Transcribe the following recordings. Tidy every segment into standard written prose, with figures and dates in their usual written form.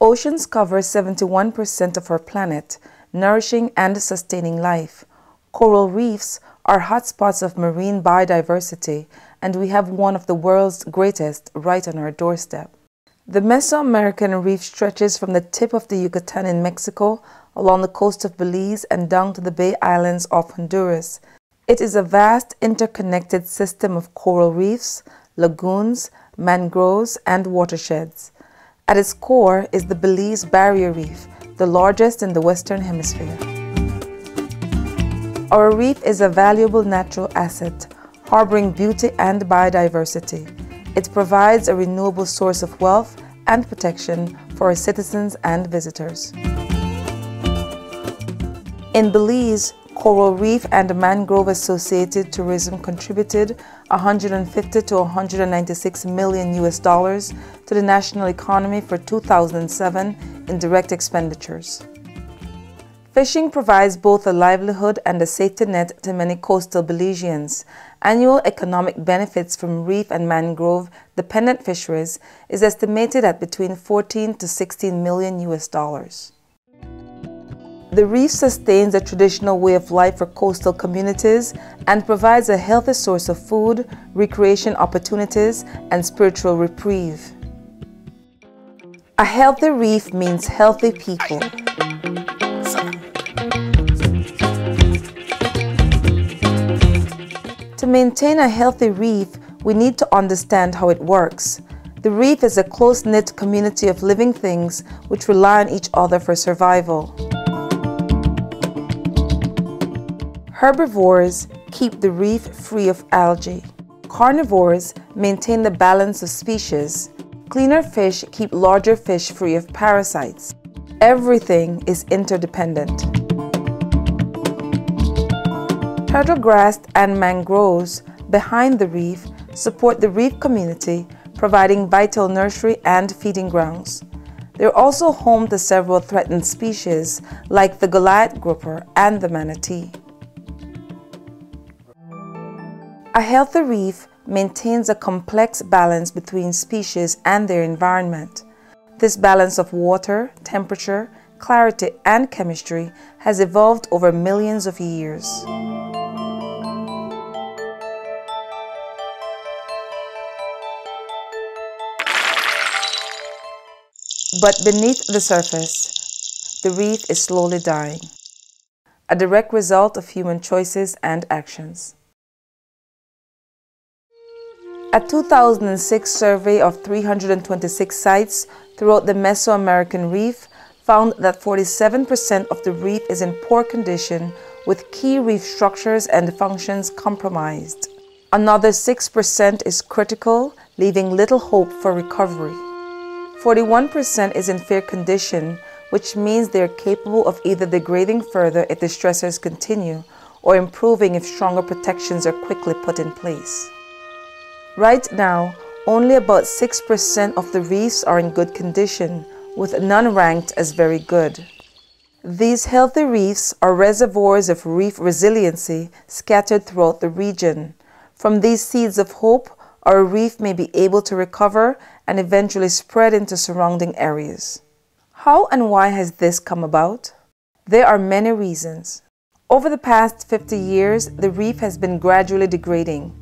Oceans cover 71% of our planet, nourishing and sustaining life. Coral reefs are hotspots of marine biodiversity, and we have one of the world's greatest right on our doorstep. The Mesoamerican reef stretches from the tip of the Yucatan in Mexico along the coast of Belize and down to the Bay Islands of Honduras. It is a vast interconnected system of coral reefs, lagoons, mangroves, and watersheds. At its core is the Belize Barrier Reef, the largest in the Western Hemisphere. Our reef is a valuable natural asset, harboring beauty and biodiversity. It provides a renewable source of wealth and protection for our citizens and visitors. In Belize, coral reef and mangrove-associated tourism contributed $150 to $196 million to the national economy for 2007 in direct expenditures. Fishing provides both a livelihood and a safety net to many coastal Belizeans. Annual economic benefits from reef and mangrove-dependent fisheries is estimated at between $14 to $16 million. The reef sustains a traditional way of life for coastal communities and provides a healthy source of food, recreation opportunities, and spiritual reprieve. A healthy reef means healthy people. To maintain a healthy reef, we need to understand how it works. The reef is a close-knit community of living things which rely on each other for survival. Herbivores keep the reef free of algae. Carnivores maintain the balance of species. Cleaner fish keep larger fish free of parasites. Everything is interdependent. Turtle grass and mangroves behind the reef support the reef community, providing vital nursery and feeding grounds. They're also home to several threatened species like the Goliath grouper and the manatee. A healthy reef maintains a complex balance between species and their environment. This balance of water, temperature, clarity, and chemistry has evolved over millions of years. But beneath the surface, the reef is slowly dying, a direct result of human choices and actions. A 2006 survey of 326 sites throughout the Mesoamerican reef found that 47% of the reef is in poor condition, with key reef structures and functions compromised. Another 6% is critical, leaving little hope for recovery. 41% is in fair condition, which means they are capable of either degrading further if the stressors continue or improving if stronger protections are quickly put in place. Right now, only about 6% of the reefs are in good condition, with none ranked as very good. These healthy reefs are reservoirs of reef resiliency scattered throughout the region. From these seeds of hope, our reef may be able to recover and eventually spread into surrounding areas. How and why has this come about? There are many reasons. Over the past 50 years, the reef has been gradually degrading.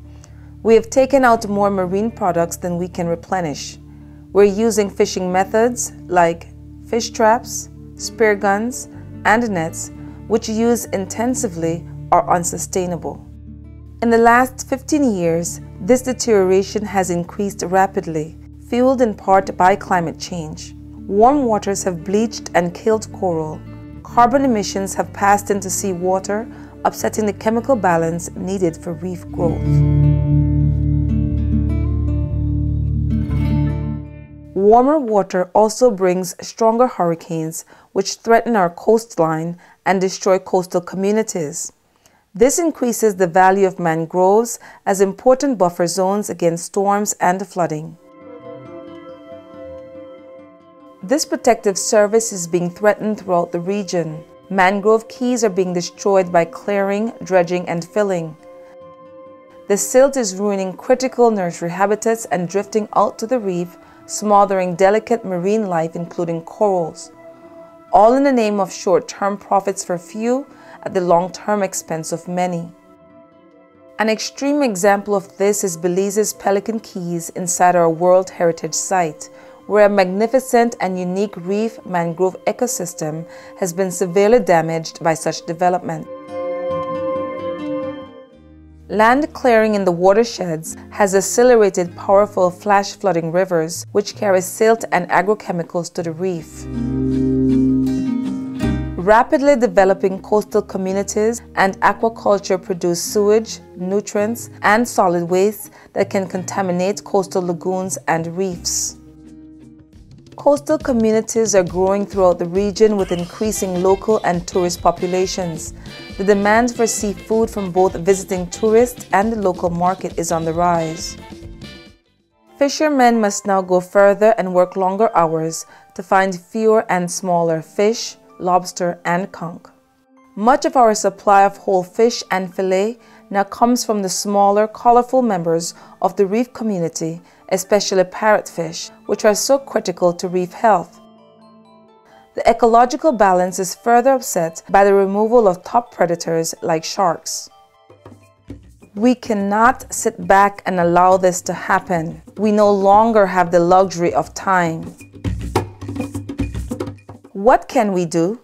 We have taken out more marine products than we can replenish. We're using fishing methods like fish traps, spear guns, and nets, which used intensively are unsustainable. In the last 15 years, this deterioration has increased rapidly, fueled in part by climate change. Warm waters have bleached and killed coral. Carbon emissions have passed into seawater, upsetting the chemical balance needed for reef growth. Warmer water also brings stronger hurricanes, which threaten our coastline and destroy coastal communities. This increases the value of mangroves as important buffer zones against storms and flooding. This protective service is being threatened throughout the region. Mangrove keys are being destroyed by clearing, dredging, and filling. The silt is ruining critical nursery habitats and drifting out to the reef, smothering delicate marine life including corals, all in the name of short-term profits for few at the long-term expense of many. An extreme example of this is Belize's Pelican Keys inside our World Heritage Site, where a magnificent and unique reef mangrove ecosystem has been severely damaged by such development. Land clearing in the watersheds has accelerated powerful flash flooding rivers, which carry silt and agrochemicals to the reef. Rapidly developing coastal communities and aquaculture produce sewage, nutrients, and solid waste that can contaminate coastal lagoons and reefs. Coastal communities are growing throughout the region with increasing local and tourist populations. The demand for seafood from both visiting tourists and the local market is on the rise. Fishermen must now go further and work longer hours to find fewer and smaller fish, lobster, and conch. Much of our supply of whole fish and fillet now comes from the smaller, colorful members of the reef community, especially parrotfish, which are so critical to reef health. The ecological balance is further upset by the removal of top predators like sharks. We cannot sit back and allow this to happen. We no longer have the luxury of time. What can we do?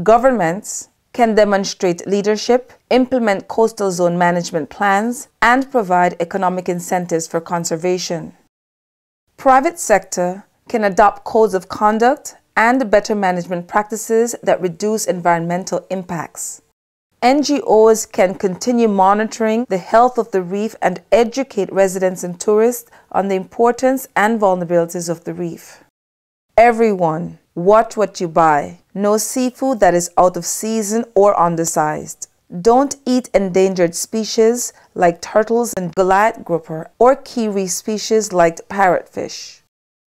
Governments can demonstrate leadership, implement coastal zone management plans, and provide economic incentives for conservation. Private sector can adopt codes of conduct and better management practices that reduce environmental impacts. NGOs can continue monitoring the health of the reef and educate residents and tourists on the importance and vulnerabilities of the reef. Everyone, watch what you buy. No seafood that is out of season or undersized. Don't eat endangered species like turtles and Goliath grouper or key reef species like parrotfish.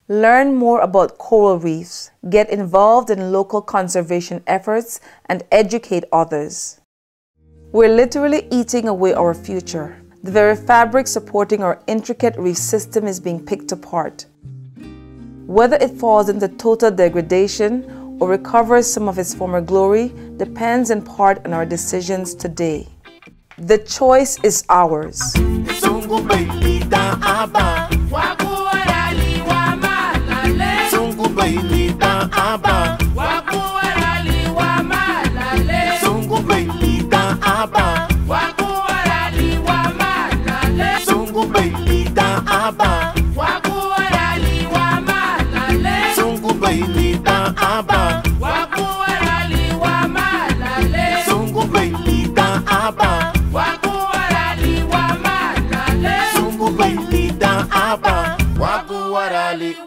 Learn more about coral reefs, get involved in local conservation efforts, and educate others. We're literally eating away our future. The very fabric supporting our intricate reef system is being picked apart. Whether it falls into total degradation or recovers some of its former glory depends in part on our decisions today. The choice is ours.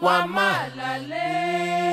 Wa malale.